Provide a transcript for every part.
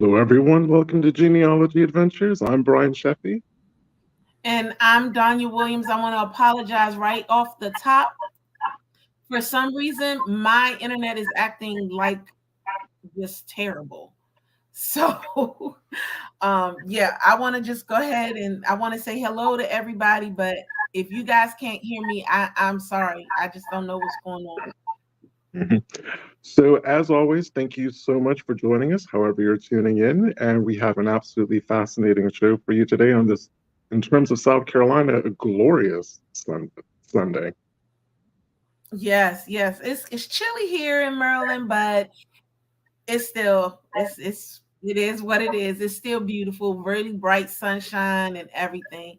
Hello, everyone. Welcome to Genealogy Adventures. I'm Brian Sheffy. And I'm Donya Williams. I want to apologize right off the top. For some reason, my internet is acting like just terrible. So, yeah, I want to just go ahead and I want to say hello to everybody. But if you guys can't hear me, I'm sorry. I just don't know what's going on. So, as always, thank you so much for joining us, however, you're tuning in. And we have an absolutely fascinating show for you today on this, in terms of South Carolina, a glorious Sunday. Yes, yes. It's chilly here in Maryland, but it's still it is what it is. It's still beautiful, really bright sunshine and everything.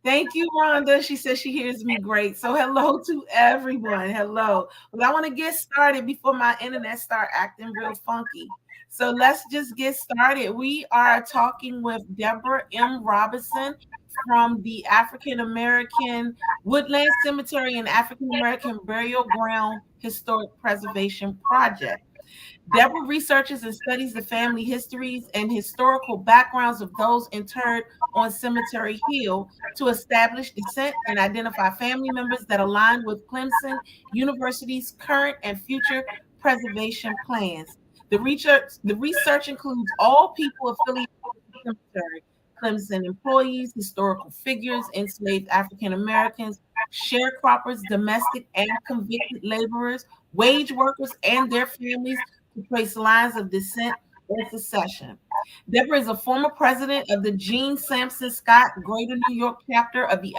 Thank you, Rhonda. She says she hears me great. So hello to everyone. Hello. Well, I want to get started before my internet start acting real funky. So let's just get started. We are talking with Deborah M. Robinson from the African American Woodland Cemetery and African American Burial Ground Historic Preservation Project. Deborah researches and studies the family histories and historical backgrounds of those interred on Cemetery Hill to establish descent and identify family members that align with Clemson University's current and future preservation plans. The research includes all people affiliated with the cemetery, Clemson employees, historical figures, enslaved African Americans, sharecroppers, domestic and convicted laborers, wage workers, and their families to trace lines of descent or succession. Deborah is a former president of the Gene Sampson Scott Greater New York chapter of the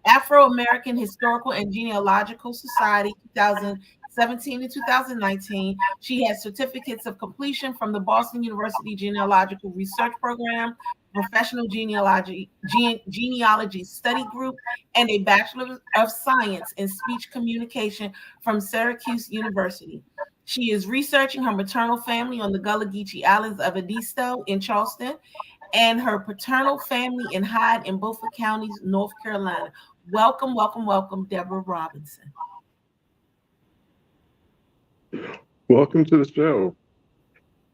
Afro-American Historical and Genealogical Society 2017 to 2019. She has certificates of completion from the Boston University Genealogical Research Program, Professional Genealogy Study Group, and a Bachelor of Science in Speech Communication from Syracuse University. She is researching her maternal family on the Gullah Geechee Islands of Edisto in Charleston and her paternal family in Hyde in Beaufort Counties, North Carolina. Welcome, welcome, welcome, Deborah Robinson. Welcome to the show.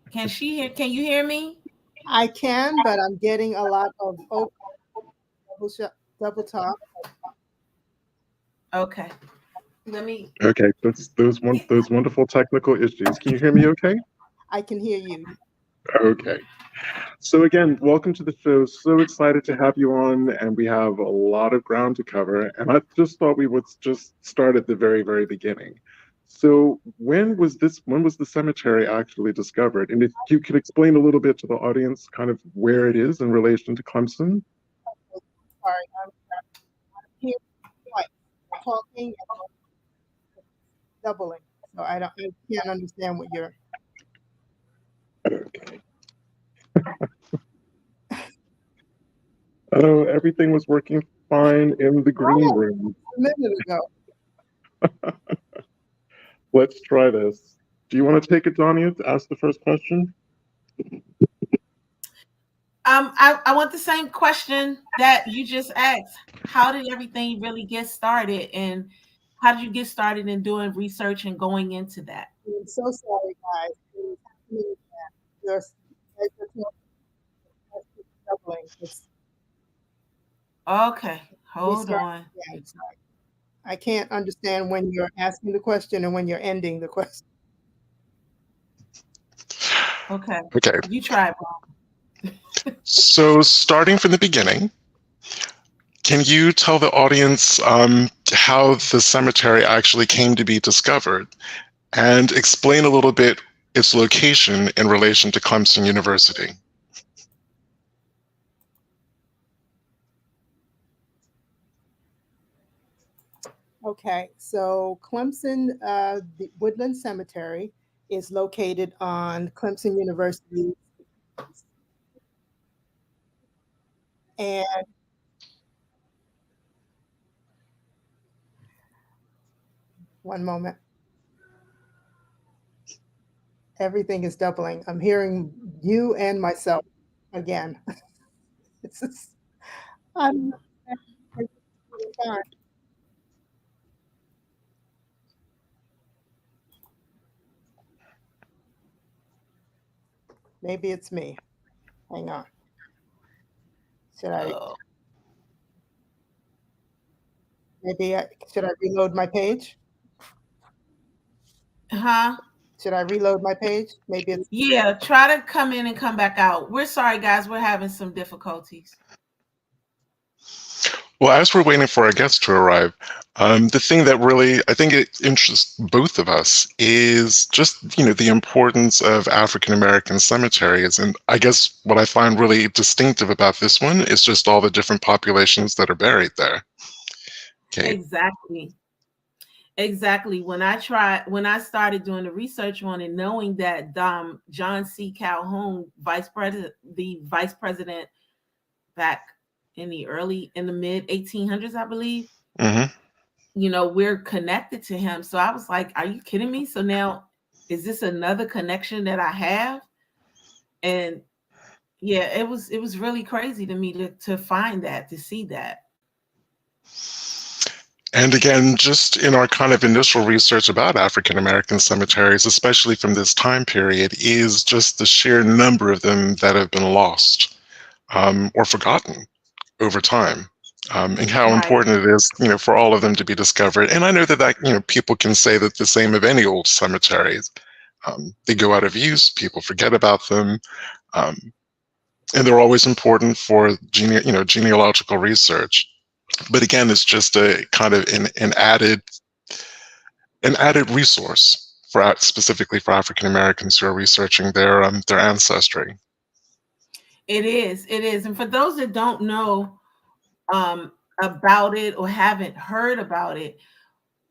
Can you hear me? I can, but I'm getting a lot of double talk. Okay. Let me. Okay, those wonderful technical issues. Can you hear me okay? I can hear you. Okay. So again, welcome to the show. So excited to have you on, and we have a lot of ground to cover. And I just thought we would just start at the very, very beginning. So when was the cemetery actually discovered? And if you could explain a little bit to the audience kind of where it is in relation to Clemson. Sorry, I'm here twice talking and doubling. So I can't understand what you're. Okay. Oh, everything was working fine in the green room. A minute ago. Let's try this. Do you want to take it, Donya, to ask the first question? I want the same question that you just asked. How did everything really get started, and how did you get started in doing research and going into that? I'm so sorry, guys. Just doubling. Okay, hold on. I can't understand when you're asking the question and when you're ending the question. Okay. Okay. You try, Bob. So starting from the beginning, can you tell the audience how the cemetery actually came to be discovered and explain a little bit its location in relation to Clemson University? Okay, so Clemson, the Woodland Cemetery is located on Clemson University. And one moment. Everything is doubling. I'm hearing you and myself again. I'm fine. Maybe it's me. Hang on. Should I Oh, should I reload my page? huh? Should I reload my page? Maybe it's Yeah, try to come in and come back out. We're sorry, guys. We're having some difficulties. Well, as we're waiting for our guests to arrive, the thing that really I think it interests both of us is just the importance of African American cemeteries, and I guess what I find really distinctive about this one is just all the different populations that are buried there. Okay. Exactly. Exactly. When I started doing the research on it, knowing that John C. Calhoun, the vice president back in the mid 1800s, I believe, Hmm. we're connected to him. So I was like, are you kidding me? So now is this another connection that I have? And yeah, it was really crazy to me to find that, to see that. And again, just in our kind of initial research about African American cemeteries, especially from this time period, is just the sheer number of them that have been lost or forgotten over time, and how Right. important it is, for all of them to be discovered. And I know that people can say that the same of any old cemeteries. They go out of use, people forget about them, um, and they're always important for genealogical research. But again, it's just a kind of an added resource for specifically for African Americans who are researching their ancestry. It is. And for those that don't know about it or haven't heard about it,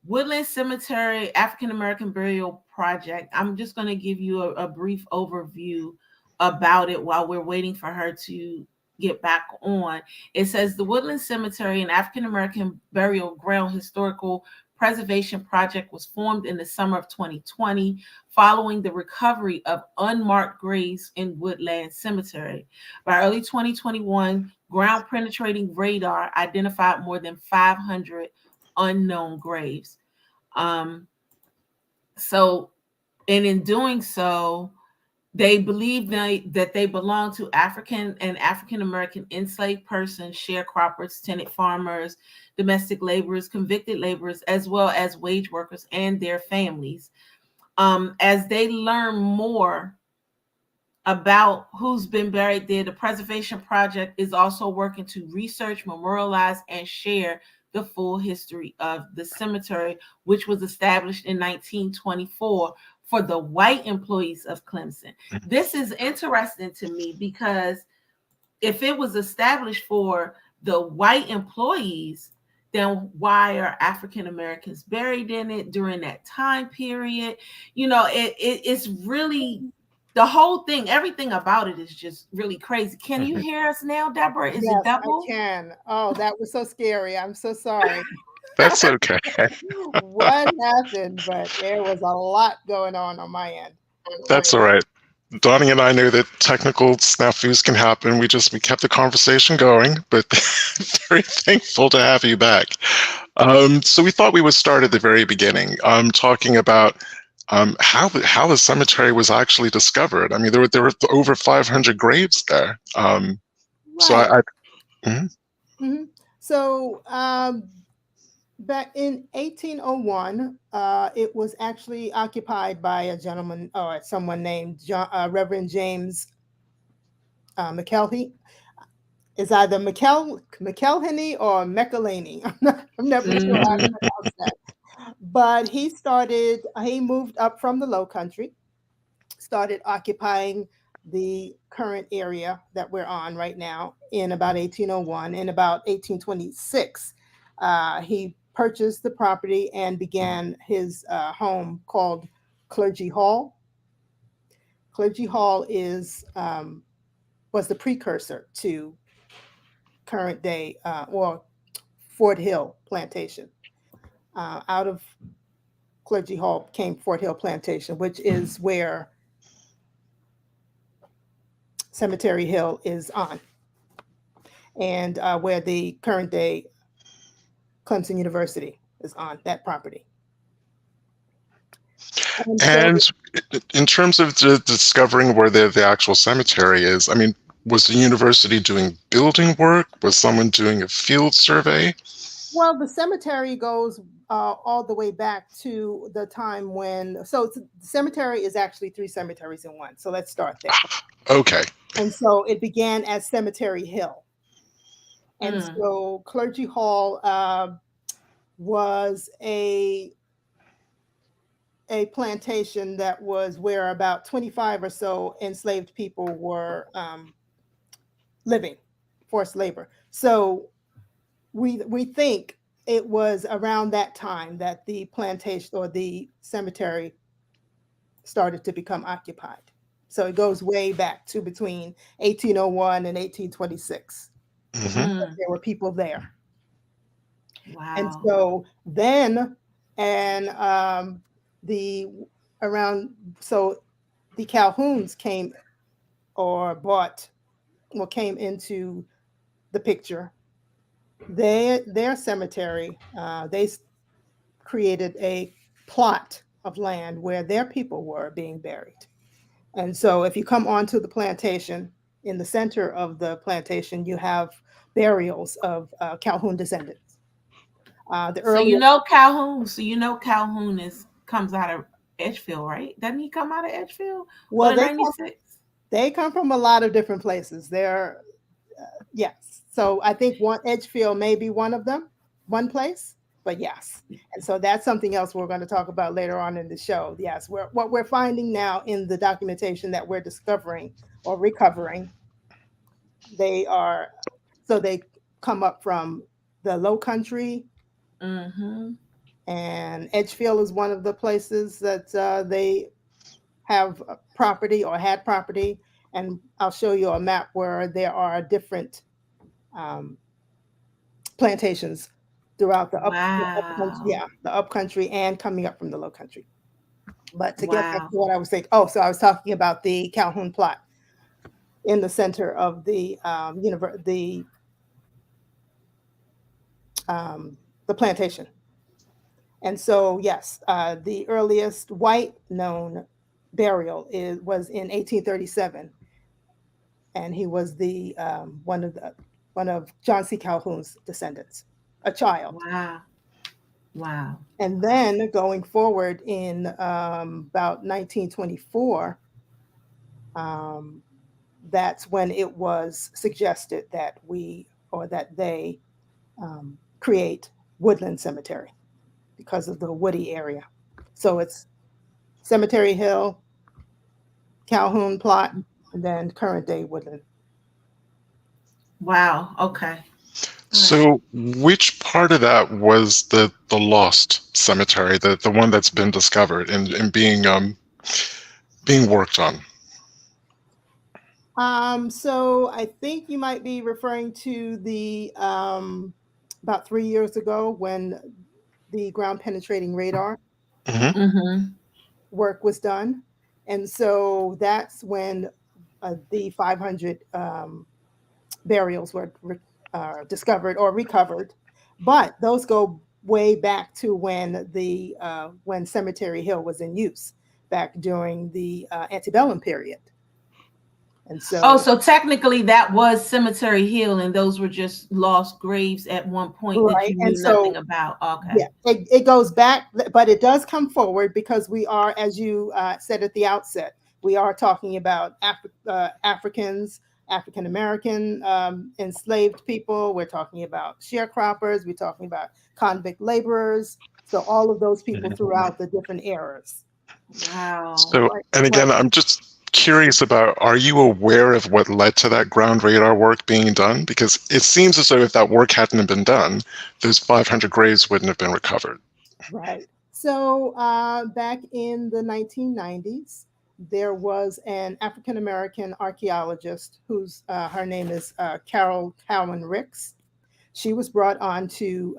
Woodland Cemetery African American Burial Project. I'm just going to give you a brief overview about it while we're waiting for her to get back on. It says the Woodland Cemetery, an African American burial ground historical preservation project, was formed in the summer of 2020 following the recovery of unmarked graves in Woodland Cemetery. By early 2021, ground penetrating radar identified more than 500 unknown graves. So, and in doing so, they believe that they belong to African and African American enslaved persons, sharecroppers, tenant farmers, domestic laborers, convicted laborers, as well as wage workers and their families. As they learn more about who's been buried there, the Preservation Project is also working to research, memorialize, and share the full history of the cemetery, which was established in 1924 for the white employees of Clemson. This is interesting to me because if it was established for the white employees, then why are African Americans buried in it during that time period? It's really the whole thing, everything about it is just really crazy. Can you hear us now, Deborah? Is it Yes, I double? can. Oh, that was so scary. I'm so sorry. That's okay. What happened? But there was a lot going on my end. That's all right. Donnie and I knew that technical snafus can happen. We kept the conversation going, but very thankful to have you back. So we thought we would start at the very beginning, talking about how the cemetery was actually discovered. I mean, there were over 500 graves there. So Right. mhm. Mhm. So back in 1801, it was actually occupied by a gentleman or someone named Reverend James McKelhey. It's either McElhenney or McElhaney. I'm never sure how to pronounce that. But he moved up from the Low Country, started occupying the current area that we're on right now in about 1801. In about 1826, he purchased the property and began his home called Clergy Hall. Clergy Hall was the precursor to current day, Fort Hill Plantation. Out of Clergy Hall came Fort Hill Plantation, which is where Cemetery Hill is on, and where the current day Clemson University is on that property. And so, And in terms of discovering where the actual cemetery is, I mean, was the university doing building work? Was someone doing a field survey? well, the cemetery goes all the way back to the time when, the cemetery is actually three cemeteries in one. So let's start there. Okay. And so it began as Cemetery Hill. And so Clergy Hall was a plantation that was where about 25 or so enslaved people were living, forced labor. So we think it was around that time that the plantation or the cemetery started to become occupied. So it goes way back to between 1801 and 1826. Mm-hmm. There were people there. Wow. And so then, and the around, so the Calhouns came came into the picture. Their cemetery, they created a plot of land where their people were being buried. And so if you come onto the plantation, in the center of the plantation, you have burials of Calhoun descendants. The So earliest, Calhoun. So Calhoun comes out of Edgefield, right? Doesn't he come out of Edgefield? well, Or they 96? they come from a lot of different places. They're yes. So I think Edgefield may be one of them, one place. But yes, and so that's something else we're going to talk about later on in the show. Yes, what we're finding now in the documentation that we're discovering or recovering, they come up from the Low Country, Mm-hmm. and Edgefield is one of the places that they have property or had property. And I'll show you a map where there are different plantations throughout the upcountry and coming up from the Low Country. But to get back to what I was saying, so I was talking about the Calhoun plot in the center of the plantation. And so yes, the earliest white known burial was in 1837, and he was the one of John C. Calhoun's descendants, a child. Wow. And then going forward in about 1924, that's when it was suggested that they create Woodland Cemetery because of the woody area. So it's Cemetery Hill, Calhoun plot, and then current day Woodland. Wow. Okay. So which part of that was the lost cemetery, the one that's been discovered and being worked on? So I think you might be referring to the about 3 years ago when the ground penetrating radar work was done. And so that's when the 500 burials were discovered or recovered. But those go way back to when Cemetery Hill was in use, back during the antebellum period. And so, so technically that was Cemetery Hill, and those were just lost graves at one point that you knew nothing about. Okay. Yeah, it goes back, but it does come forward because we are, as you said at the outset, we are talking about Africans, African American enslaved people. We're talking about sharecroppers. We're talking about convict laborers. So all of those people throughout the different eras. Wow. So, and again, I'm just curious about, are you aware of what led to that ground radar work being done? Because it seems as though if that work hadn't been done, those 500 graves wouldn't have been recovered. Right. So back in the 1990s, there was an African-American archaeologist whose her name is Carol Cowan Ricks. She was brought to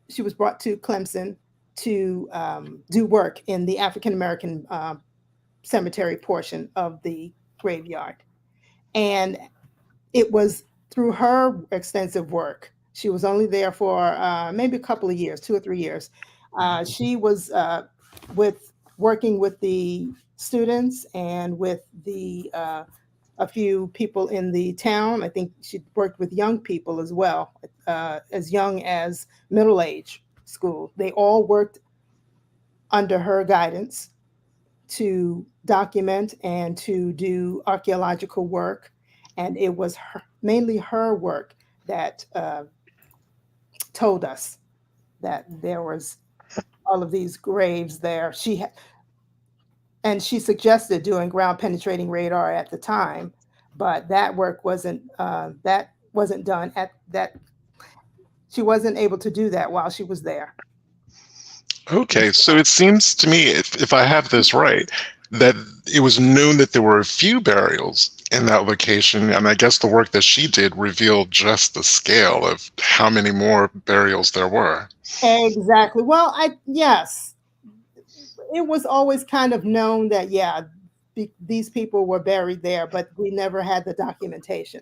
Clemson to do work in the African-American cemetery portion of the graveyard. And it was through her extensive work. She was only there for maybe a couple of years, 2 or 3 years. She was with working with the students and with the a few people in the town. I think she worked with young people as well, as young as middle age school. They all worked under her guidance to document and to do archaeological work. And it was mainly her work that told us that there was all of these graves there. And she suggested doing ground penetrating radar at the time, but that work wasn't done at that. She wasn't able to do that while she was there. Okay, so it seems to me, if I have this right, that it was known that there were a few burials in that location, and I guess the work that she did revealed just the scale of how many more burials there were. Exactly. Well, yes, it was always kind of known that, yeah, these people were buried there, but we never had the documentation.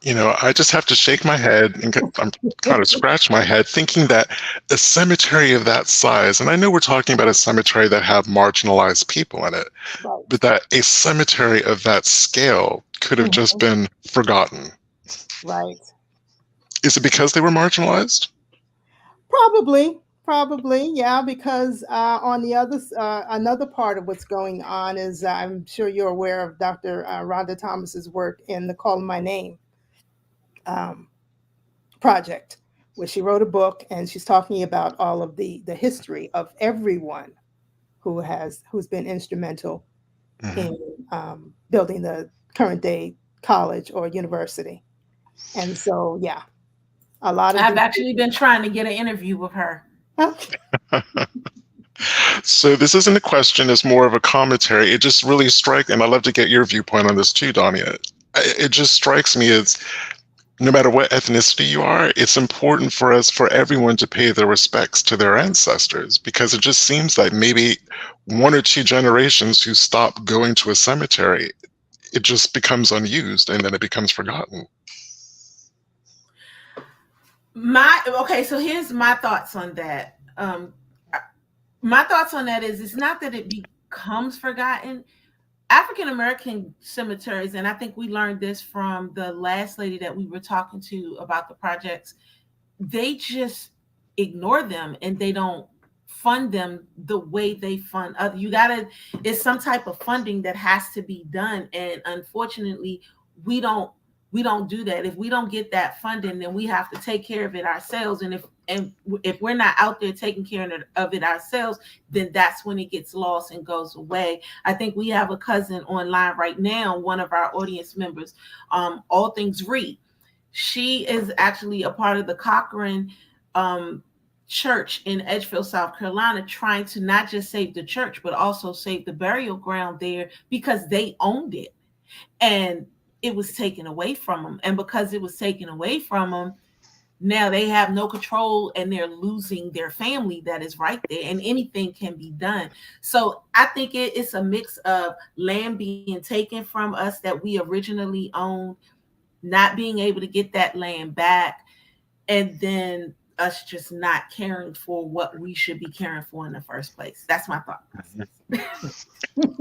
I just have to shake my head and I'm kind of scratch my head thinking that a cemetery of that size, and I know we're talking about a cemetery that have marginalized people in it, Right. but that a cemetery of that scale could have just been forgotten. Right. Is it because they were marginalized? Probably, yeah, because on the other, another part of what's going on is I'm sure you're aware of Dr. Rhonda Thomas's work in the Call My Name project, where she wrote a book and she's talking about all of the history of everyone who's been instrumental in building the current day college or university. And so, yeah, a lot of I've actually been trying to get an interview with her. So this isn't a question, it's more of a commentary. It just really strikes, and I'd love to get your viewpoint on this too, Dania. It just strikes me as no matter what ethnicity you are, it's important for everyone to pay their respects to their ancestors, because it just seems like maybe one or two generations who stop going to a cemetery, it just becomes unused and then it becomes forgotten. So here's my thoughts on that. My thoughts on that is it's not that it becomes forgotten. African American cemeteries, and I think we learned this from the last lady that we were talking to about the projects, they just ignore them and they don't fund them the way they fund other. It's some type of funding that has to be done, and unfortunately we don't do that. If we don't get that funding, then we have to take care of it ourselves, and if we're not out there taking care of it ourselves, then that's when it gets lost and goes away. I think we have a cousin online right now, one of our audience members, All Things Read. She is actually a part of the Cochran church in Edgefield, South Carolina, trying to not just save the church, but also save the burial ground there, because they owned it and it was taken away from them. And because it was taken away from them, now they have no control and they're losing their family that is right there, and anything can be done. So I think it's a mix of land being taken from us that we originally owned, not being able to get that land back, and then us just not caring for what we should be caring for in the first place. That's my thought process.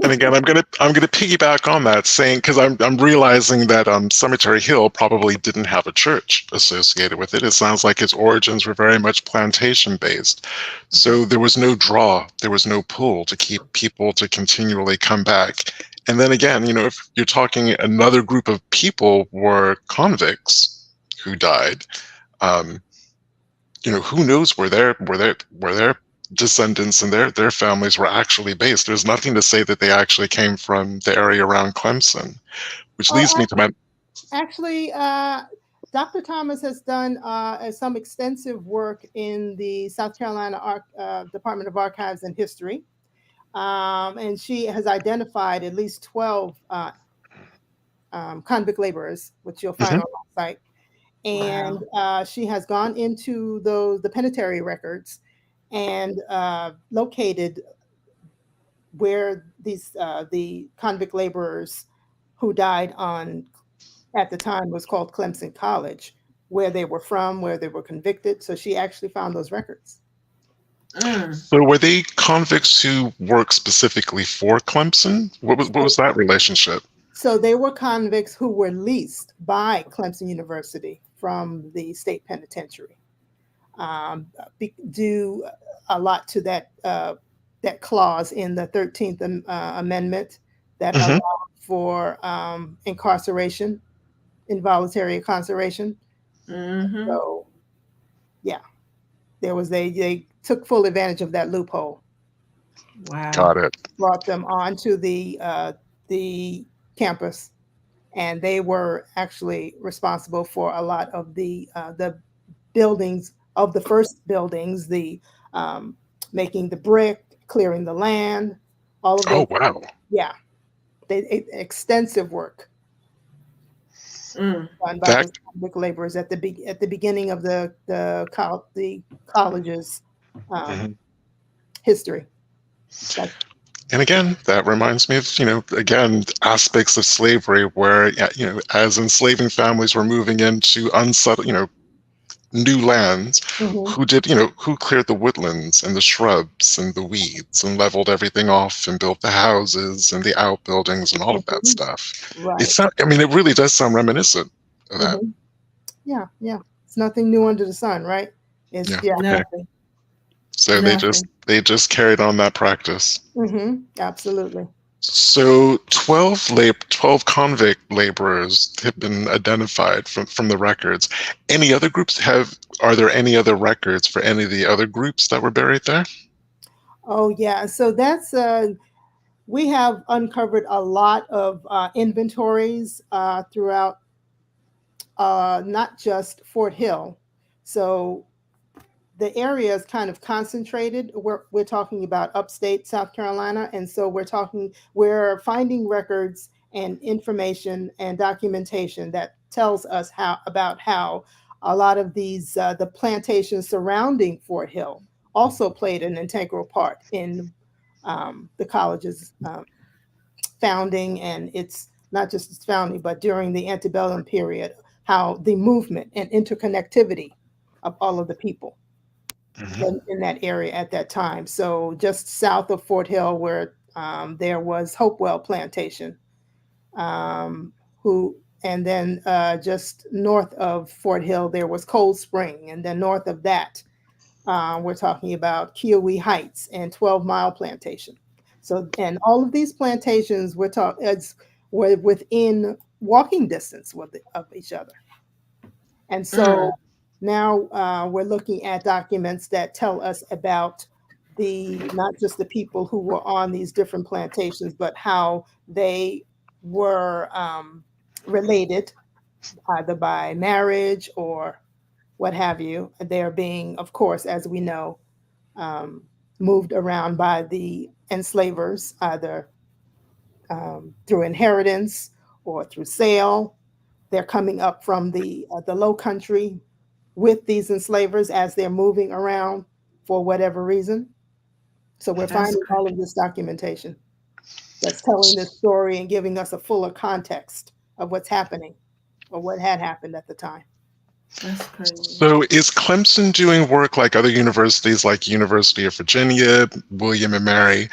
And again, I'm gonna piggyback on that, saying, because I'm realizing that Cemetery Hill probably didn't have a church associated with it. It sounds like its origins were very much plantation based, so there was no draw, there was no pull to keep people to continually come back. And then again, if you're talking another group of people were convicts who died, who knows where their descendants and their families were actually based. There's nothing to say that they actually came from the area around Clemson, which leads me to my... Actually, Dr. Thomas has done some extensive work in the South Carolina Department of Archives and History. And she has identified at least 12 convict laborers, which you'll find on our site. And she has gone into the penitentiary records and located where the convict laborers who died at the time was called Clemson College, where they were from, where they were convicted. So she actually found those records. Mm. So were they convicts who worked specifically for Clemson? What was that relationship? So they were convicts who were leased by Clemson University from the state penitentiary. Due a lot to that clause in the 13th Amendment that Hmm. allowed for incarceration, involuntary incarceration. Mm-hmm. So yeah, they took full advantage of that loophole, Wow. Got it. brought them onto the campus, and they were actually responsible for a lot of the buildings of the first buildings, the um, making the brick, clearing the land, all of those. Oh, wow. Yeah, extensive work Mm. done by That those convict laborers at the beginning of the college's um, mhm. history. That's, And again, that reminds me of, again, aspects of slavery where, yeah, as enslaving families were moving into unsettled, new lands, mhm, who cleared the woodlands and the shrubs and the weeds and leveled everything off and built the houses and the outbuildings and all of that mhm, stuff. right. It really does sound reminiscent of that. Mhm. Yeah, yeah. It's nothing new under the sun, right? It's Yeah. yeah. Okay. Nothing. So Nothing. they just carried on that practice. Absolutely. So 12 convict laborers have been identified from the records. Any other groups are there any other records for any of the other groups that were buried there? Oh yeah. So that's we have uncovered a lot of inventories throughout not just Fort Hill. So the area is kind of concentrated. We're talking about upstate South Carolina, and so we're finding records and information and documentation that tells us how a lot of these the plantations surrounding Fort Hill also played an integral part in the college's founding, and it's not just its founding, but during the antebellum period, how the movement and interconnectivity of all of the people Mhm. in that area at that time. So just south of Fort Hill, where there was Hopewell Plantation, um, who, and then just north of Fort Hill, there was Cold Spring, and then north of that, we're talking about Kiowee Heights and 12 Mile Plantation. So, and all of these plantations were within walking distance of each other. And so Mm. now we're looking at documents that tell us about not just the people who were on these different plantations, but how they were related either by marriage or what have you. They're being, of course, as we know, um, moved around by the enslavers, either through inheritance or through sale. They're coming up from the low country with these enslavers as they're moving around for whatever reason. So we're That's finding all crazy. of this documentation that's telling this story and giving us a fuller context of what's happening or what had happened at the time. That's crazy. So is Clemson doing work like other universities like University of Virginia, William and Mary?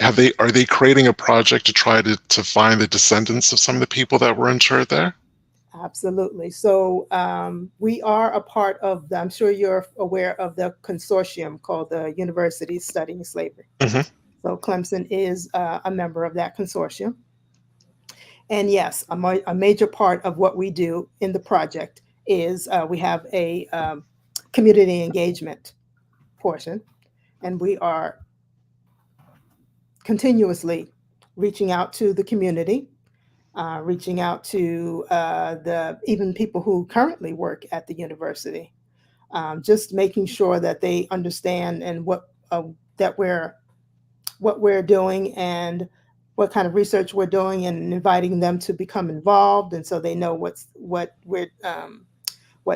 Are they creating a project to try to find the descendants of some of the people that were interred there? Absolutely. So we are a part of I'm sure you're aware of the consortium called the Universities Studying Slavery. Hmm. So Clemson is a member of that consortium. And yes, a major part of what we do in the project is we have a community engagement portion, and we are continuously reaching out to the community, reaching out to the even people who currently work at the university, just making sure that they understand and that what we're doing and what kind of research we're doing, and inviting them to become involved, and so they know what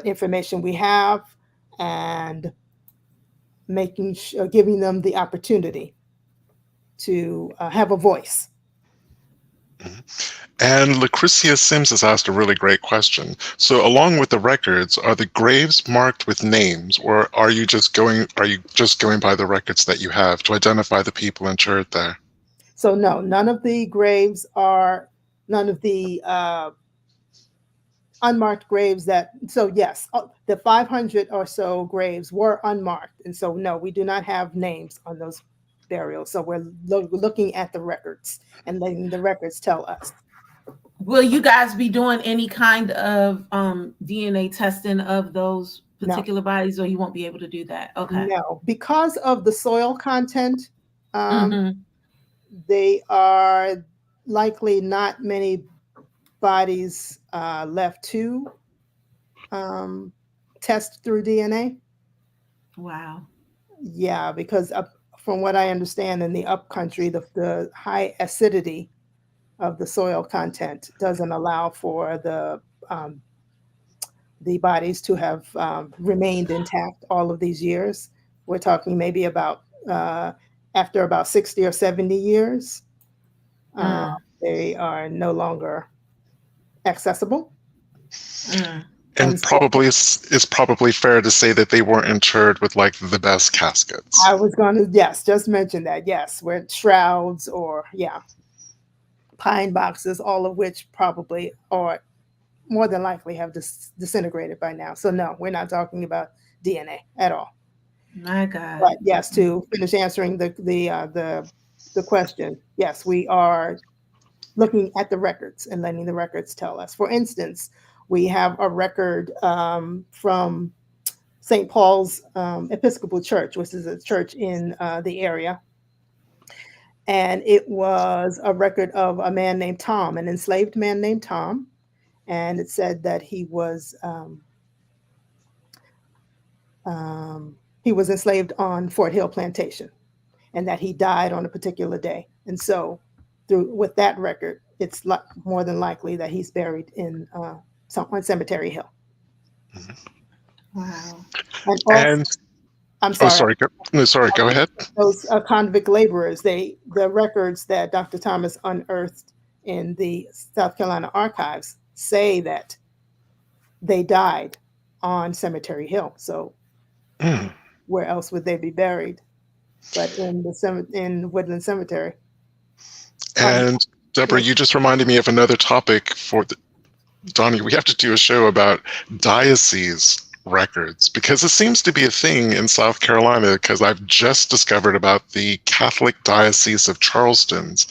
information we have, and giving them the opportunity to have a voice. And Lucretia Sims has asked a really great question. So along with the records, are the graves marked with names, or are you just going by the records that you have to identify the people interred there? So no, none of the graves are, none of the unmarked graves so yes, the 500 or so graves were unmarked. And so no, we do not have names on those burials. So we're looking at the records and letting the records tell us. Will you guys be doing any kind of DNA testing of those particular bodies, or you won't be able to do that? Okay. No, because of the soil content, Mhm. they are likely not many bodies left to test through DNA. Wow. Yeah, because from what I understand, in the upcountry, the high acidity of the soil content doesn't allow for the bodies to have remained intact all of these years. We're talking maybe about after about 60 or 70 years, they are no longer accessible. And probably it's probably fair to say that they weren't interred with like the best caskets. I was going to, yes, just mention that. Yes, with shrouds or, yeah, pine boxes, all of which probably or more than likely have disintegrated by now. So no, we're not talking about DNA at all. My God. But yes, to finish answering the question, yes, we are looking at the records and letting the records tell us. For instance, we have a record from St. Paul's Episcopal Church, which is a church in the area. And it was a record of a man named Tom, an enslaved man named Tom. And it said that he was enslaved on Fort Hill Plantation, and that he died on a particular day. And so, with that record, it's more than likely that he's buried on Cemetery Hill. Wow. And also, I'm sorry. Go ahead. Those convict laborers, the records that Dr. Thomas unearthed in the South Carolina archives say that they died on Cemetery Hill. So where else would they be buried but in Woodland Cemetery? And Deborah, you just reminded me of another topic for Donnie. We have to do a show about diocese records, because it seems to be a thing in South Carolina, because I've just discovered about the Catholic Diocese of Charleston's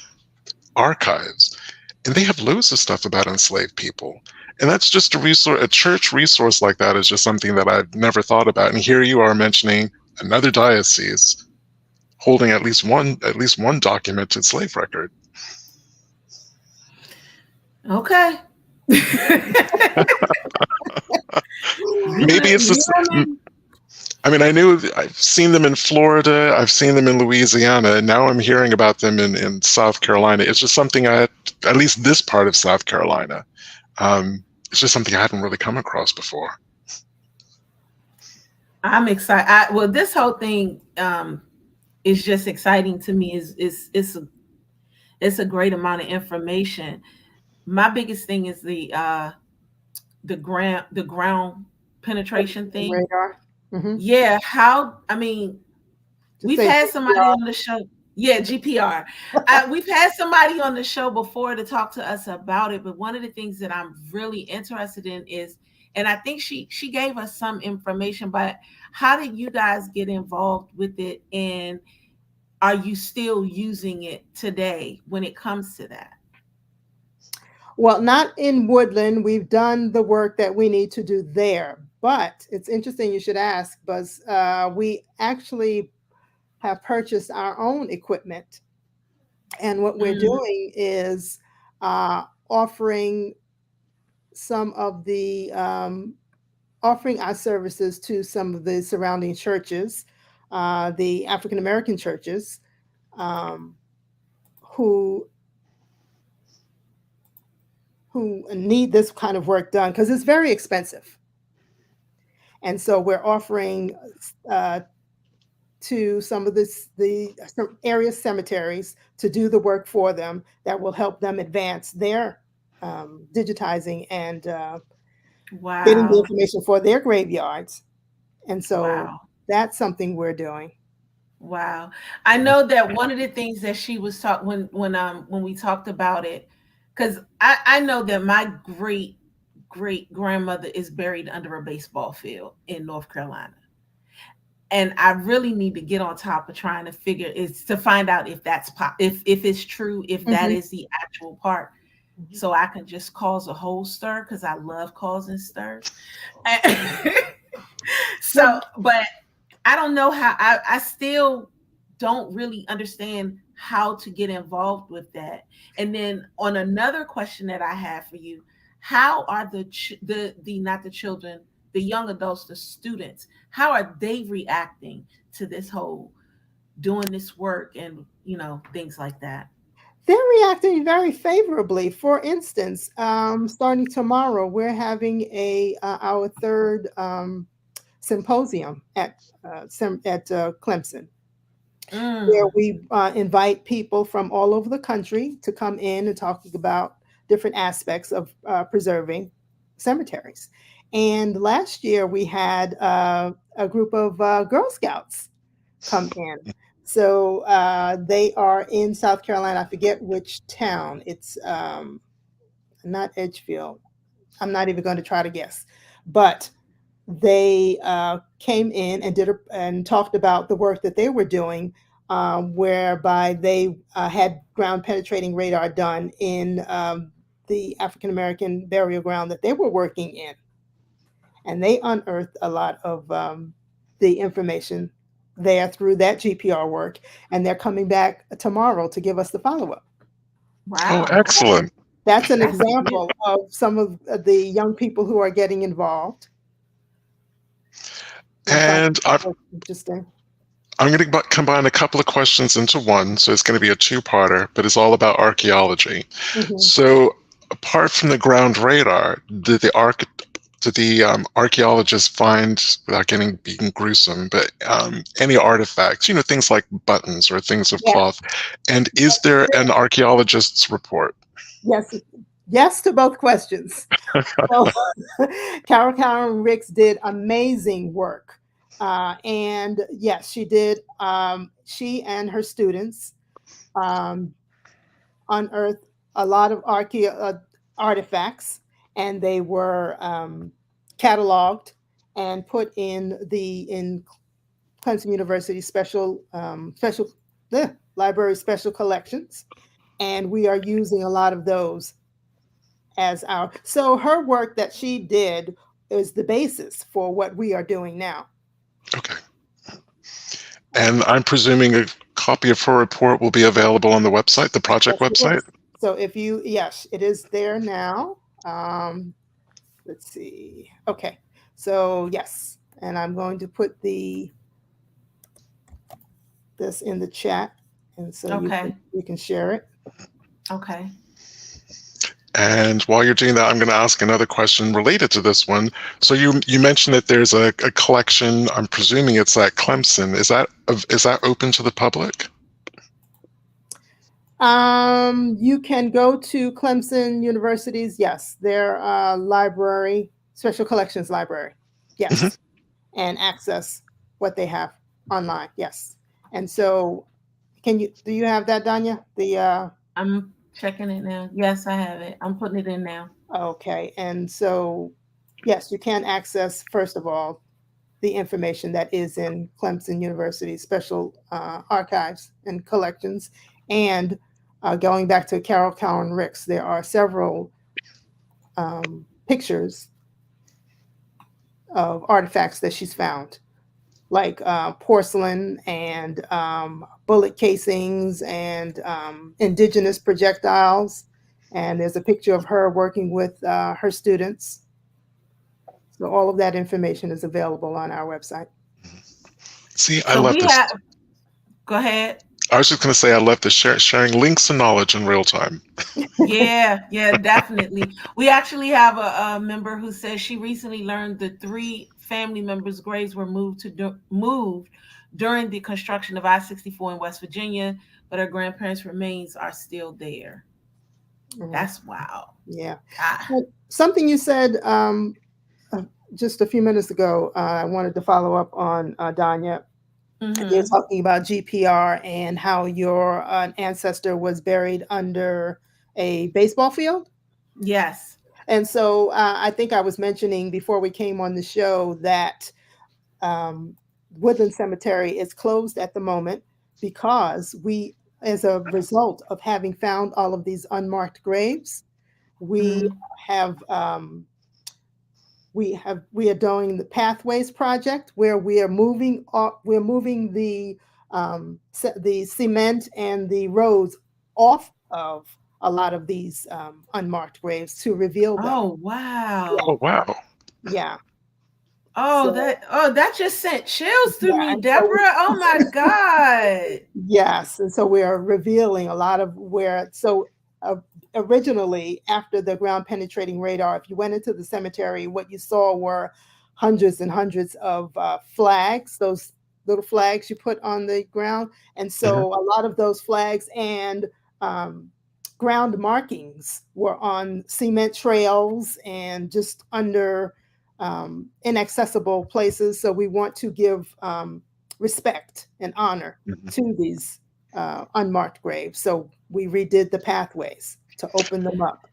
archives, and they have loads of stuff about enslaved people. And that's just a church resource like that is just something that I've never thought about. And here you are mentioning another diocese holding at least one documented slave record. Okay. Maybe it's just, I mean, I've seen them in Florida, I've seen them in Louisiana, and now I'm hearing about them in South Carolina. It's just something at least this part of South Carolina. It's just something I hadn't really come across before. I'm excited. Well, this whole thing is just exciting to me. It's a great amount of information. My biggest thing is the ground penetration thing. Radar. Mm-hmm. Yeah, we've had somebody on the show. Yeah, GPR. We've had somebody on the show before to talk to us about it, but one of the things that I'm really interested in is, and I think she gave us some information, but how did you guys get involved with it, and are you still using it today when it comes to that? Well, not in Woodland. We've done the work that we need to do there, but it's interesting you should ask, because we actually have purchased our own equipment. And what we're doing is offering offering our services to some of the surrounding churches, the African American churches, who need this kind of work done, because it's very expensive. And so we're offering to some of some area cemeteries to do the work for them that will help them advance their digitizing and getting the Wow. information for their graveyards. And so Wow. that's something we're doing. Wow. I know that one of the things that she was talking when we talked about it, because I know that my great grandmother is buried under a baseball field in North Carolina. And I really need to get on top of trying to figure is to find out if that's if it's true, if that Mhm. is the actual part, Mhm. so I can just cause a whole stir because I love causing stirs. So, but I don't know how I still don't really understand how to get involved with that. And then on another question that I have for you, how are the not the children, the young adults, the students, how are they reacting to this whole doing this work and things like that? They're reacting very favorably. For instance, starting tomorrow, we're having our third symposium at Clemson, where Mm, we invite people from all over the country to come in and talk about different aspects of preserving cemeteries. And last year we had a group of Girl Scouts come in. So they are in South Carolina. I forget which town. It's not Edgefield. I'm not even going to try to guess. But they came in and and talked about the work that they were doing, whereby they had ground penetrating radar done in the African American burial ground that they were working in, and they unearthed a lot of the information there through that GPR work, and they're coming back tomorrow to give us the follow up. Oh, wow. excellent. That's an That's example of some of the young people who are getting involved. I thought And that was interesting. I'm going to combine a couple of questions into one. So it's going to be a two-parter, but it's all about archaeology. Mhm. So apart from the ground radar, did the archaeologists find, without being gruesome, but any artifacts, things like buttons or things of Yes, cloth? And is there an archaeologist's report? yes, yes to both questions. So, Calhoun Ricks did amazing work. And yes, she did. She and her students um, unearthed a lot of artifacts, and they were cataloged and put in Clemson University special library special collections, and we are using a lot of those as our. So her work that she did is the basis for what we are doing now. Okay. And I'm presuming a copy of her report will be available on the website, the project Yes, it website? is. So yes, it is there now. Let's see. Okay, so yes, and I'm going to put this in the chat, and so okay. you can share it. Okay. And while you're doing that, I'm going to ask another question related to this one. So you mentioned that there's a collection. I'm presuming it's at Clemson. Is that open to the public? You can go to Clemson University's, yes, their library, special collections library, Mhm. yes, and access what they have online, yes. And so, do you have that, Danya? I'm checking it now. Yes, I have it. I'm putting it in now. Okay, and so, yes, you can access, first of all, the information that is in Clemson University's special archives and collections. And going back to Calhoun Ricks, there are several pictures of artifacts that she's found, like porcelain and bullet casings and indigenous projectiles. And there's a picture of her working with her students. So all of that information is available on our website. See, I So love we this. have. Go ahead. I was just going to say I love the sharing links and knowledge in real time. Yeah, definitely. We actually have a member who says she recently learned the 3 family members' graves were moved during the construction of I-64 in West Virginia, but her grandparents' remains are still there. Mhm. That's wow. Yeah. Ah. Well, something you said just a few minutes ago, I wanted to follow up on, Danya. You're Mm-hmm. talking about GPR and how your ancestor was buried under a baseball field. Yes. And so I think I was mentioning before we came on the show that um, Woodland Cemetery is closed at the moment because we, as a result of having found all of these unmarked graves, we Mm-hmm. have we are doing the Pathways project where we're moving the cement and the roads off of a lot of these unmarked graves to reveal them. Oh wow. Oh, wow. Yeah. Oh, So that just sent chills through yeah, me, and so Deborah. Oh my God. yes, and so we are revealing a lot of where. So uh, originally, after the ground penetrating radar, if you went into the cemetery, what you saw were hundreds and hundreds of flags, those little flags you put on the ground. And Mhm. so a lot of those flags and um, ground markings were on cement trails and just under inaccessible places. So we want to give respect and honor Mhm. to these unmarked graves. So we redid the pathways to open them up.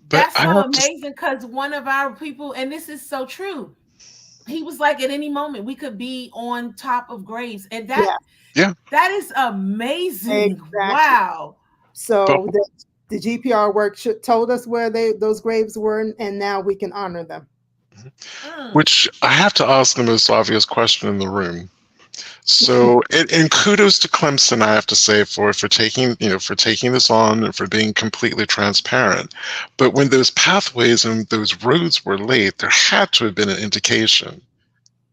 But That's I so have to. amazing because one of our people, and this is so true, he was like, at any moment we could be on top of graves, and Yeah, Yeah, that is amazing. exactly. Wow. but So the GPR work told us where those graves were, and now we can honor them. Mm. which I have to ask the most obvious question in the room. So, and kudos to Clemson, I have to say, for taking for taking this on and for being completely transparent. But when those pathways and those roads were laid, there had to have been an indication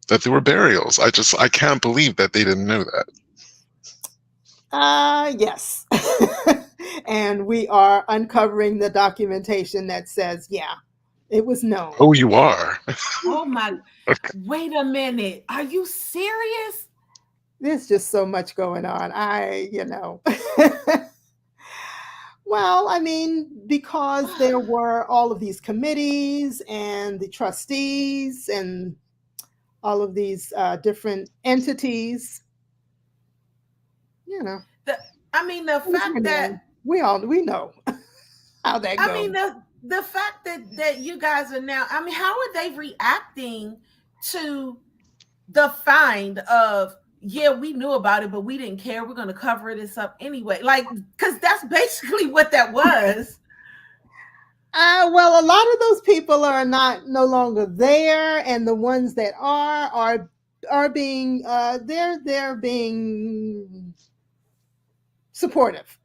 that there were burials. I can't believe that they didn't know that. Yes. And we are uncovering the documentation that says, yeah, it was known. Oh, you are. Oh my, Okay. wait a minute. Are you serious? There's just so much going on. Well, I mean, because there were all of these committees and the trustees and all of these different entities, you know, The, I mean, the fact that we know how that I goes. mean the fact that you guys are now, I mean, how are they reacting to the find of, yeah, we knew about it, but we didn't care. We're gonna cover this up anyway. Like, because that's basically what that was. Well, a lot of those people are no longer there, and the ones that are being they're being supportive.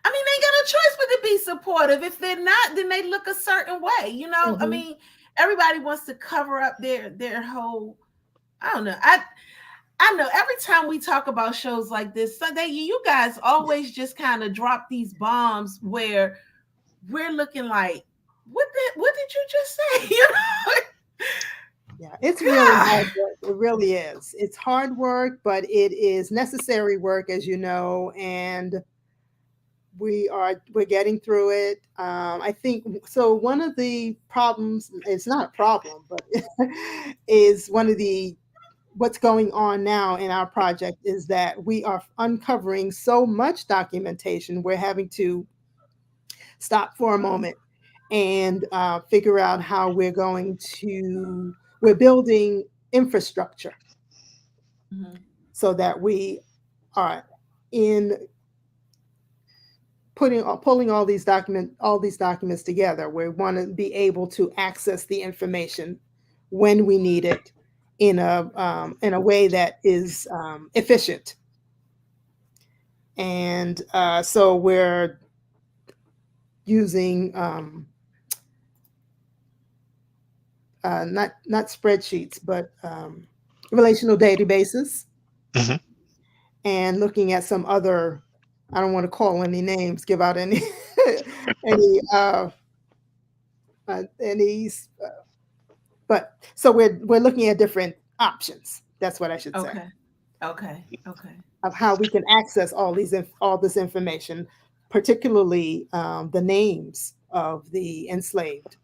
I mean, they got a choice but to be supportive. If they're not, then they look a certain way. I Mhm. mean, everybody wants to cover up their whole. I don't know. I know every time we talk about shows like this, Sunday, you guys always just kind of drop these bombs where we're looking like, what did you just say? Yeah, it's really God. hard work. It really is. It's hard work, but it is necessary work, as you know, and we're getting through it. I think so. One of the problems, it's not a problem, but is one of the what's going on now in our project is that we are uncovering so much documentation. We're having to stop for a moment and figure out how we're building infrastructure Mhm. so that we are in pulling all these documents together. We want to be able to access the information when we need it in a way that is efficient. And so we're using not spreadsheets, but relational databases, Mhm. and looking at some other, I don't want to call any names, give out any any any but so we're looking at different options. That's what I should say. Okay. Of how we can access all this information, particularly the names of the enslaved.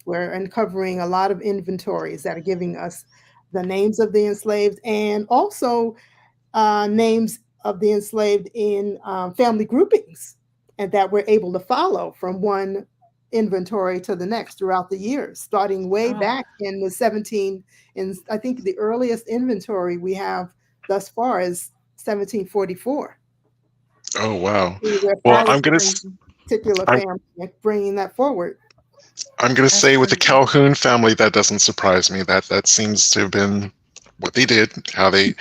We're uncovering a lot of inventories that are giving us the names of the enslaved, and also names of the enslaved in family groupings, and that we're able to follow from one inventory to the next throughout the years, starting way back in the 17, in I think the earliest inventory we have thus far is 1744. Oh, wow. We're Well, following particular family and bringing that forward. I'm going to say with the Calhoun family, that doesn't surprise me. That seems to have been what they did, how they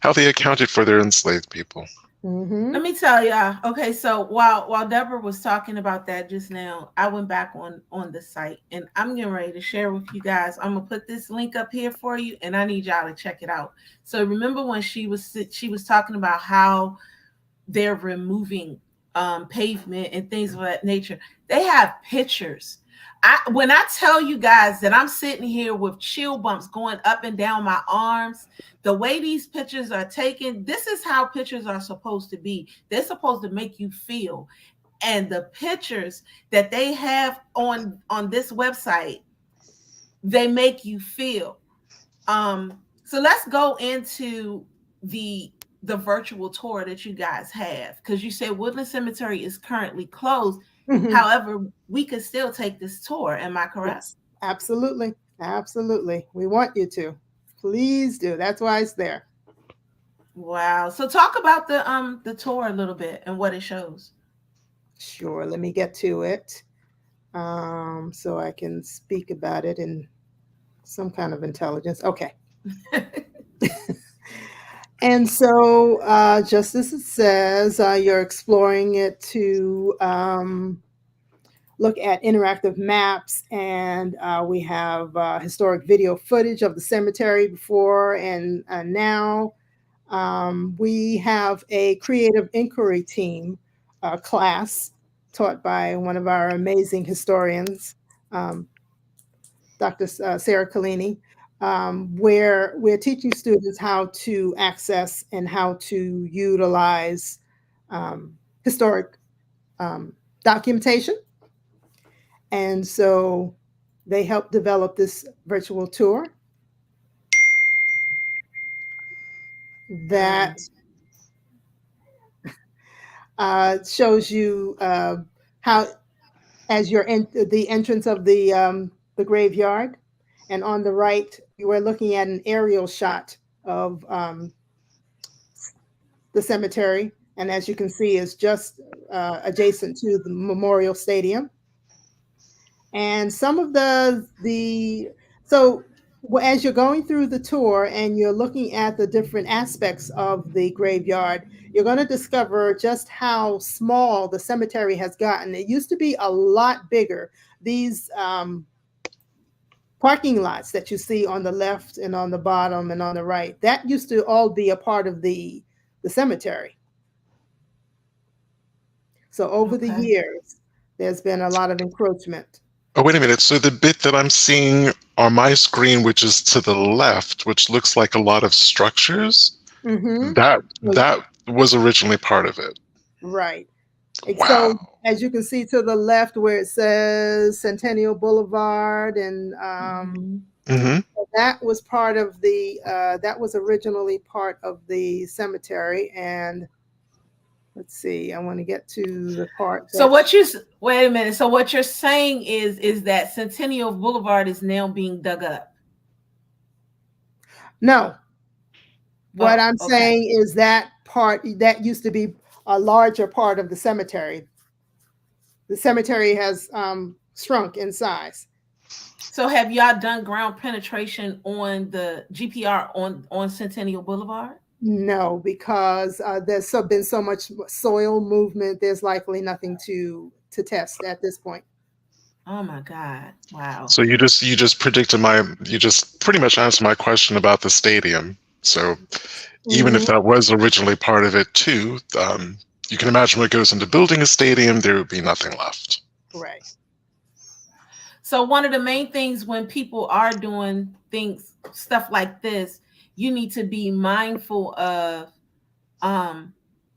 accounted for their enslaved people. Mm-hmm. Let me tell y'all. Okay, so while Deborah was talking about that just now, I went back on the site, and I'm getting ready to share with you guys. I'm gonna put this link up here for you, and I need y'all to check it out. So remember when she was talking about how they're removing pavement and things of that nature. They have pictures. When I tell you guys that I'm sitting here with chill bumps going up and down my arms, the way these pictures are taken, this is how pictures are supposed to be. They're supposed to make you feel. And the pictures that they have on this website, they make you feel. So let's go into the virtual tour that you guys have, because you said Woodland Cemetery is currently closed. Mm-hmm. However, we could still take this tour. Am I correct? Yes, absolutely. Absolutely. We want you to. Please do. That's why it's there. Wow. So talk about the tour a little bit and what it shows. Sure. Let me get to it so I can speak about it in some kind of intelligence. Okay. And so, just as it says, you're exploring it to look at interactive maps, and we have historic video footage of the cemetery before and now. We have a creative inquiry team class taught by one of our amazing historians, Dr. Sarah Collini, where we're teaching students how to access and how to utilize historic documentation. And so they helped develop this virtual tour that shows you how, as you're in the entrance of the graveyard, and on the right, you were looking at an aerial shot of the cemetery. And as you can see, it's just adjacent to the Memorial Stadium. And some of so as you're going through the tour and you're looking at the different aspects of the graveyard, you're going to discover just how small the cemetery has gotten. It used to be a lot bigger. These parking lots that you see on the left and on the bottom and on the right, that used to all be a part of the cemetery. So over the years, there's been a lot of encroachment. Oh, wait a minute. So the bit that I'm seeing on my screen, which is to the left, which looks like a lot of structures, that was originally part of it. Right. Wow. So as you can see to the left where it says Centennial Boulevard, and that was part of that was originally part of the cemetery. And let's see, I want to get to the part. So wait a minute. So what you're saying is that Centennial Boulevard is now being dug up? No. What I'm saying is that part, that used to be a larger part of the cemetery. The cemetery has shrunk in size. So have y'all done ground penetration on the GPR on Centennial Boulevard? No, because there's been so much soil movement. There's likely nothing to test at this point. Oh my God! Wow. So you just pretty much answered my question about the stadium. So even if Mhm. that was originally part of it too, you can imagine what goes into building a stadium, there would be nothing left. Right. So one of the main things when people are doing things, stuff like this, you need to be mindful of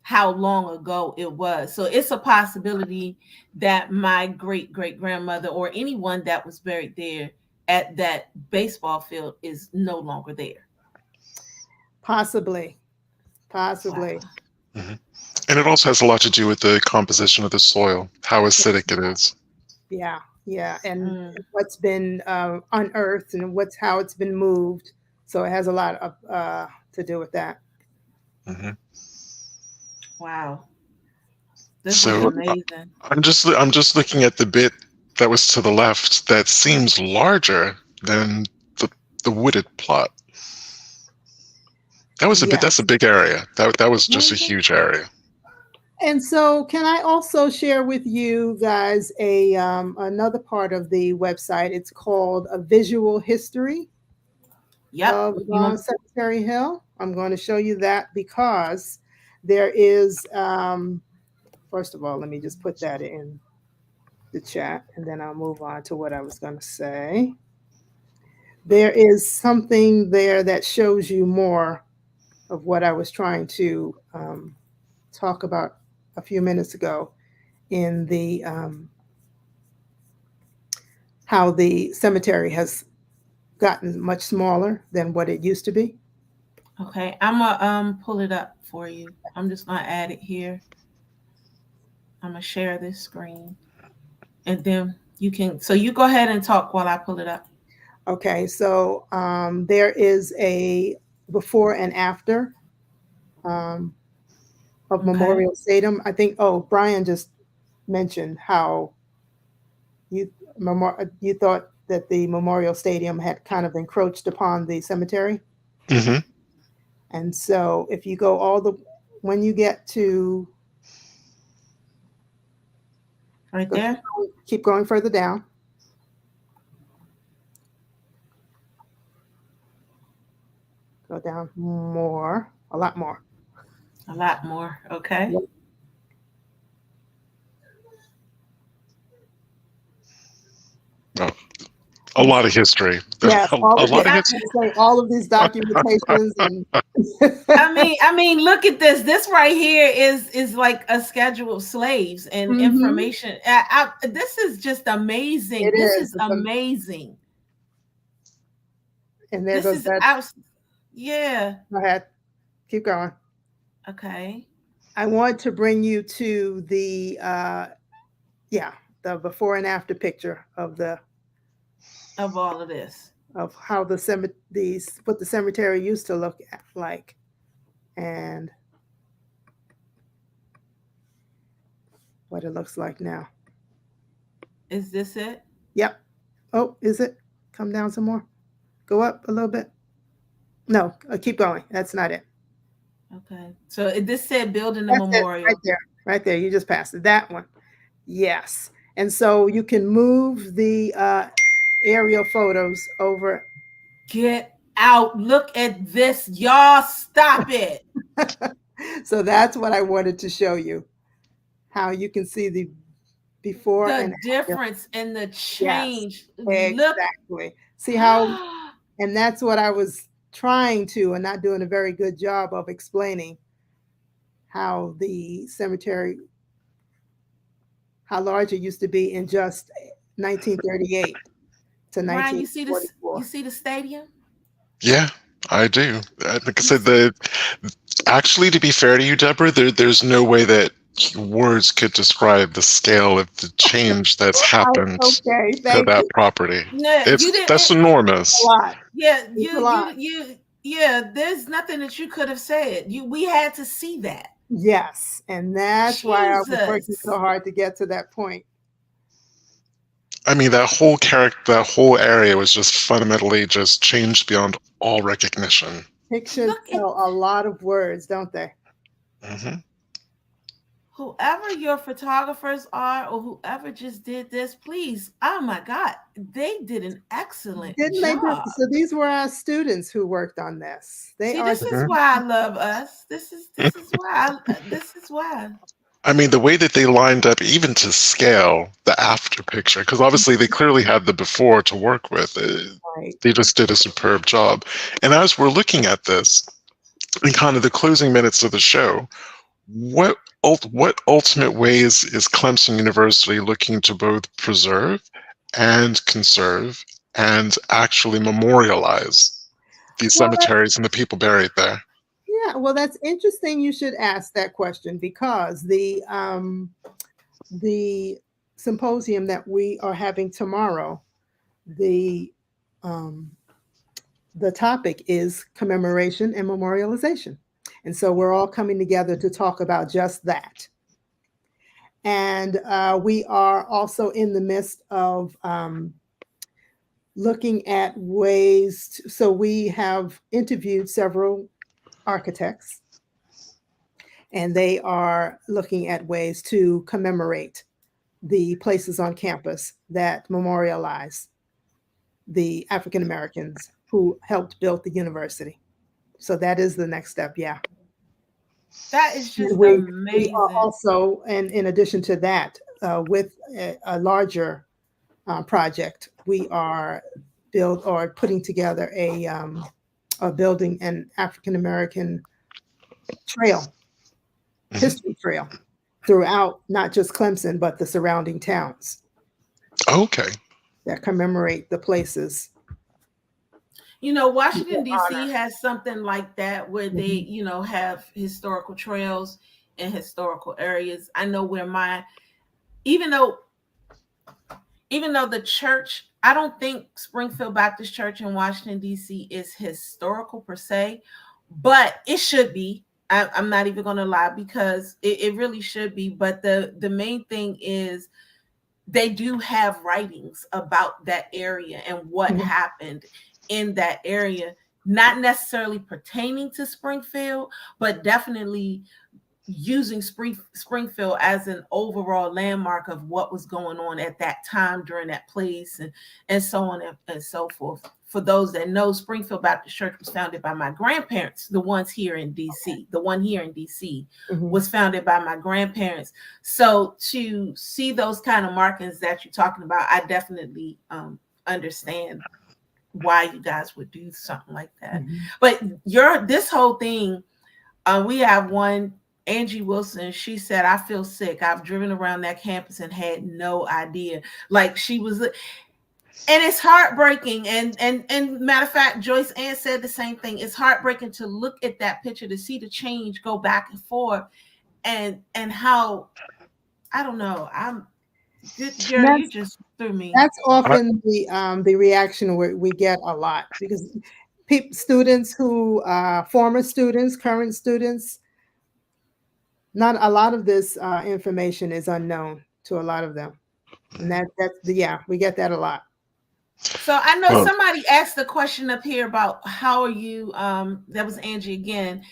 how long ago it was. So it's a possibility that my great grandmother or anyone that was buried there at that baseball field is no longer there. Possibly. Wow. Mhm. And it also has a lot to do with the composition of the soil, how acidic it is. Yeah. Yeah. And Mm. what's been unearthed and how it's been moved. So it has a lot of to do with that. hmm Wow. This is So amazing. I'm just looking at the bit that was to the left that seems larger than the wooded plot. Yeah. That's a big area. That was just a Mhm. huge area. And so, can I also share with you guys a another part of the website? It's called A Visual History Yep. of You want Cemetery Hill. I'm going to show you that because there is, first of all, let me just put that in the chat and then I'll move on to what I was going to say. There is something there that shows you more of what I was trying to talk about a few minutes ago in the how the cemetery has gotten much smaller than what it used to be. Okay, I'm gonna pull it up for you. I'm just gonna add it here. I'm gonna share this screen, and then you can. So you go ahead and talk while I pull it up. Okay, so there is a before and after of Okay. Memorial Stadium. I think. Oh, Brian just mentioned how you you thought that the Memorial Stadium had kind of encroached upon the cemetery, hmm and so if you go when you get to Right there. keep going further down. Go down more, a lot more. A lot more. Okay. Yep. Oh, a lot of history. Yes, A lot of history. all of these documentations and I mean, look at this. This right here is like a schedule of slaves and Mhm. information. This is just amazing. It This is. is amazing. And there This goes is that. out. Yeah. Go ahead. Keep going. Okay. I want to bring you to the the before and after picture of Of all of this. of how what the cemetery used to look like, and what it looks like now. Is this it? Yep. Oh, is it? Come down some more. Go up a little bit. No, keep going. That's not it. Okay. So this said building a That's it, memorial. right there. Right there. You just passed it. That one. Yes. And so you can move the aerial photos over. Get out. Look at this. Y'all stop it. So that's what I wanted to show you. How you can see the before The and difference and the change. Yes, Look. exactly. See how, and that's what I was trying to and not doing a very good job of explaining how the cemetery, how large it used to be in just 1938 to Brian, 1944. you see the stadium? Yeah, I do. Like I said, actually, to be fair to you, Deborah, there's no way that words could describe the scale of the change that's happened Okay, to thank that you. property. No, you didn't. That's enormous. A lot. Yeah, It's a lot. yeah. There's nothing that you could have said. We had to see that. Yes, and that's why I was working Jesus. so hard to get to that point. I mean, that whole area was just fundamentally just changed beyond all recognition. Pictures Look at tell a lot of words, don't they? hmm whoever your photographers are or whoever just did this, please, oh my God, they did an excellent Didn't they do? job. So these were our students who worked on this. They See, are. this is why I love us. This is why. I mean, the way that they lined up, even to scale the after picture, because obviously they clearly had the before to work with. Right. They just did a superb job. And as we're looking at this, in kind of the closing minutes of the show, what ultimate ways is Clemson University looking to both preserve and conserve and actually memorialize these Well, cemeteries and the people buried there? yeah, well, that's interesting. You should ask that question because the symposium that we are having tomorrow, the topic is commemoration and memorialization, and so we're all coming together to talk about just that. And we are also in the midst of looking at ways. So we have interviewed several architects, and they are looking at ways to commemorate the places on campus that memorialize the African Americans who helped build the university. So that is the next step. Yeah. That is just We amazing. are also, and in addition to that, with a larger project, we are putting together a building an African American trail, history trail throughout not just Clemson, but the surrounding towns Okay. that commemorate the places. You know, Washington, D.C. has something like that where they, you know, have historical trails in historical areas. I know where even though the church, I don't think Springfield Baptist Church in Washington, D.C. is historical per se, but it should be. I'm not even going to lie, because it really should be. But the main thing is they do have writings about that area and what happened in that area, not necessarily pertaining to Springfield, but definitely using Springfield as an overall landmark of what was going on at that time during that place, and so on and so forth. For those that know, Springfield Baptist Church was founded by my grandparents, the one here in DC was founded by my grandparents. So to see those kind of markings that you're talking about, I definitely understand why you guys would do something like that. But this whole thing, we have one, Angie Wilson. She said, I feel sick. I've driven around that campus and had no idea. Like, she was, and it's heartbreaking. And matter of fact, Joyce Ann said the same thing. It's heartbreaking to look at that picture, to see the change go back and forth, and how, I don't know. You just threw me. That's often the reaction we get a lot, because students who former students, current students, not a lot of this information is unknown to a lot of them, and we get that a lot. So I know somebody asked the question up here about how are you? That was Angie again.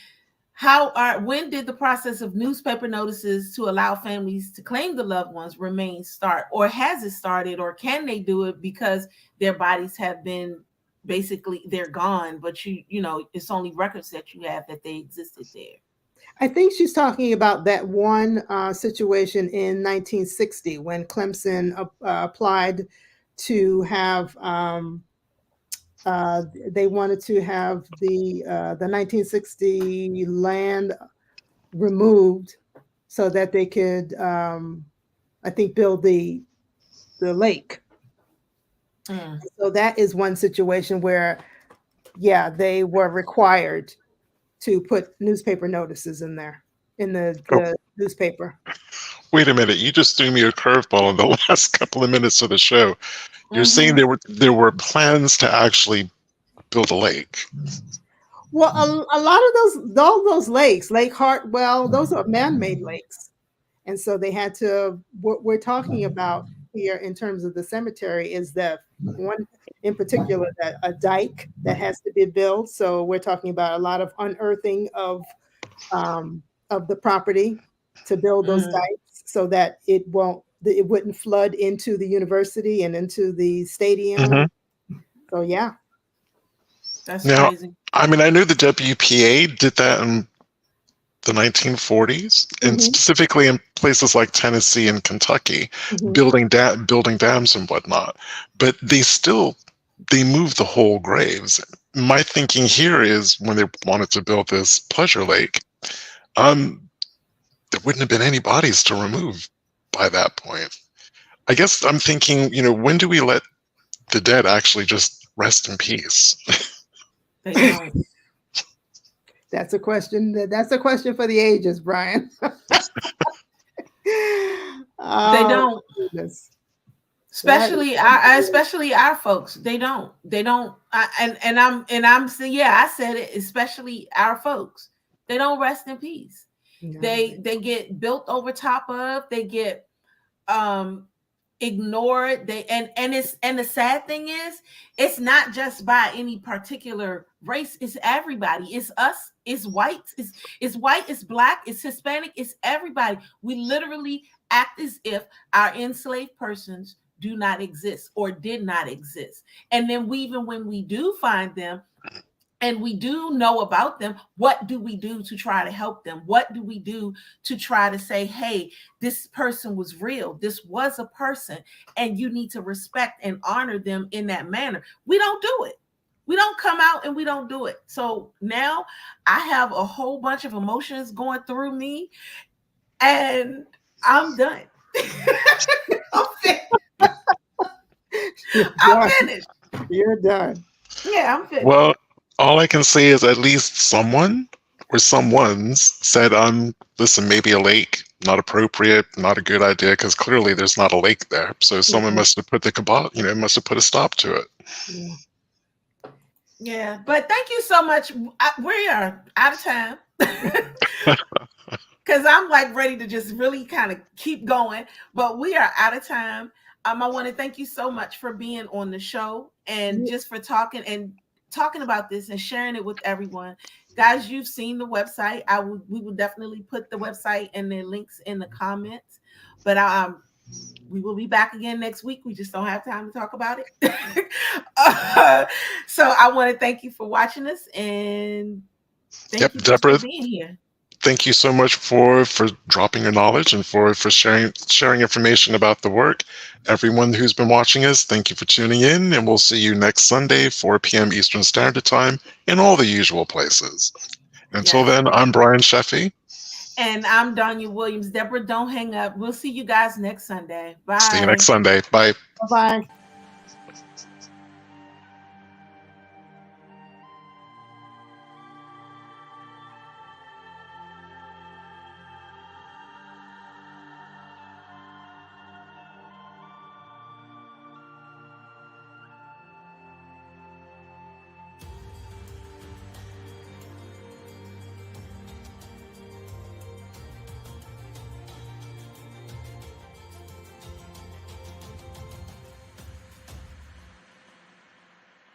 When did the process of newspaper notices to allow families to claim the loved ones start, or has it started, or can they do it because their bodies have been basically, they're gone, but you know it's only records that you have that they existed there? I think she's talking about that one situation in 1960 when Clemson applied to have. They wanted to have the 1960 land removed so that they could, I think, build the lake. So that is one situation where, they were required to put newspaper notices in there, in the newspaper. Wait a minute, you just threw me a curveball in the last couple of minutes of the show. You're saying there were plans to actually build a lake. Well, a lot of all those lakes, Lake Hartwell, those are man-made lakes. And so they had to, what we're talking about here in terms of the cemetery is that one in particular, that a dike that has to be built. So we're talking about a lot of unearthing of the property to build those Mm. dikes so that it wouldn't flood into the university and into the stadium. Mhm. So yeah. That's Now, crazy. I mean, I know the WPA did that in the 1940s, and Mhm. specifically in places like Tennessee and Kentucky, Mhm. building dams and whatnot. But they moved the whole graves. My thinking here is when they wanted to build this pleasure lake, there wouldn't have been any bodies to remove by that point. I guess I'm thinking, when do we let the dead actually just rest in peace? They don't. That's a question. That's a question for the ages, Brian. They Oh, don't. goodness. Especially our folks. They don't. I'm saying, yeah, I said it. Especially our folks. They don't rest in peace. No. They get built over top of. They get ignored. And the sad thing is, it's not just by any particular race. It's everybody. It's us. It's white. It's white. It's black. It's Hispanic. It's everybody. We literally act as if our enslaved persons do not exist or did not exist. And then even when we do find them and we do know about them, what do we do to try to help them? What do we do to try to say, hey, this person was real. This was a person, and you need to respect and honor them in that manner. We don't do it. We don't come out and we don't do it. So now I have a whole bunch of emotions going through me, and I'm done. I'm finished. I'm finished. You're done. Yeah, I'm finished. Well, all I can say is at least someone or someone's said, listen, maybe a lake, not appropriate, not a good idea, because clearly there's not a lake there. So someone must have put must have put a stop to it. Yeah. Yeah, but thank you so much. We are out of time. Because I'm like ready to just really kind of keep going, but we are out of time. I want to thank you so much for being on the show and just for talking about this and sharing it with everyone. Guys, you've seen the website. We will definitely put the website and the links in the comments. But we will be back again next week. We just don't have time to talk about it. So I want to thank you for watching us and thank you Deborah, for being here. Thank you so much for dropping your knowledge and for sharing information about the work. Everyone who's been watching us, thank you for tuning in, and we'll see you next Sunday, 4 p.m. Eastern Standard Time, in all the usual places. Until then, I'm Brian Sheffy. And I'm Donya Williams. Deborah, don't hang up. We'll see you guys next Sunday. Bye. See you next Sunday. Bye. Bye-bye.